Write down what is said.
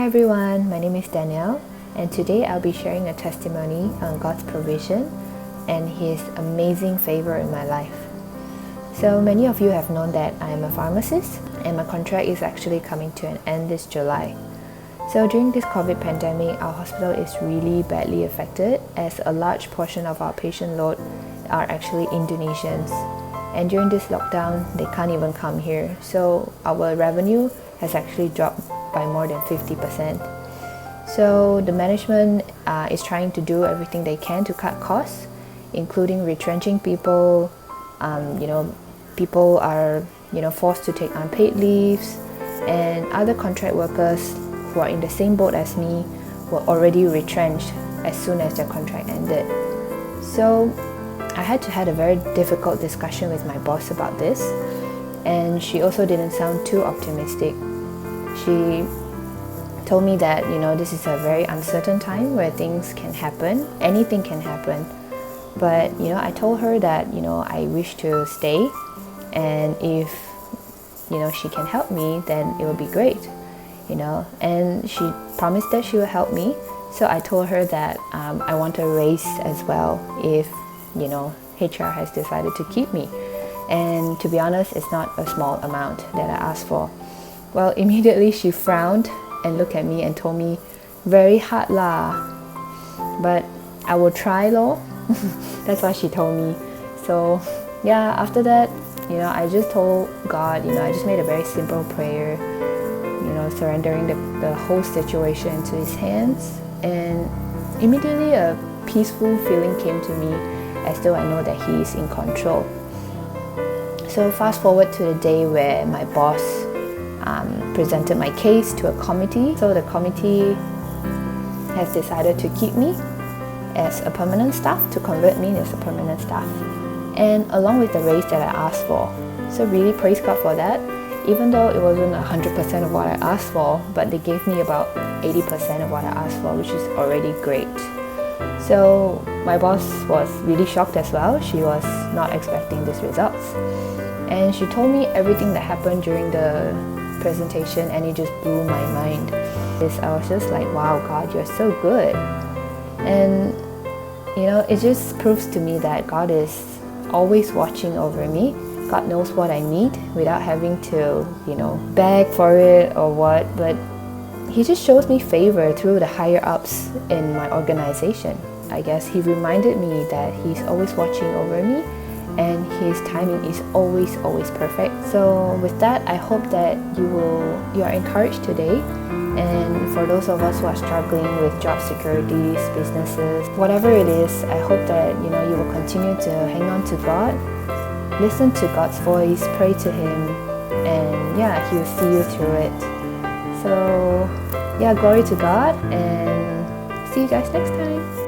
Hi everyone, my name is Danielle, and today I'll be sharing a testimony on God's provision and His amazing favor in my life. So many of you have known that I am a pharmacist and my contract is actually coming to an end this July. So during this COVID pandemic, our hospital is really badly affected as a large portion of our patient load are actually Indonesians. And during this lockdown, they can't even come here. So our revenue has actually dropped by more than 50%. So the management is trying to do everything they can to cut costs, including retrenching people. People are forced to take unpaid leaves, and other contract workers who are in the same boat as me were already retrenched as soon as their contract ended. So I had to have a very difficult discussion with my boss about this, and she also didn't sound too optimistic. She told me that this is a very uncertain time where things can happen, anything can happen. But I told her that I wish to stay, and if she can help me, then it will be great. And she promised that she will help me. So I told her that I want a raise as well if HR has decided to keep me. And to be honest, it's not a small amount that I asked for. Well, immediately she frowned and looked at me and told me, "Very hard lah, but I will try lor." That's what she told me. So yeah, after that, I just told God, I just made a very simple prayer, surrendering the whole situation into His hands. And immediately a peaceful feeling came to me, as though I know that He is in control. So fast forward to the day where my boss presented my case to a committee. So the committee has decided to keep me as a permanent staff, to convert me as a permanent staff, and along with the raise that I asked for. So really praise God for that, even though it wasn't 100% of what I asked for, but they gave me about 80% of what I asked for, which is already great. So my boss was really shocked as well. She was not expecting these results, and she told me everything that happened during the presentation, and it just blew my mind. I was just like, wow, God, you're so good. And it just proves to me that God is always watching over me. God knows what I need without having to beg for it or what, but He just shows me favor through the higher ups in my organization. I guess He reminded me that He's always watching over me, and His timing is always perfect. So with that, I hope that you are encouraged today. And for those of us who are struggling with job securities, businesses, whatever it is, I hope that you will continue to hang on to God, listen to God's voice, pray to Him, and He will see you through it. So glory to God, and see you guys next time.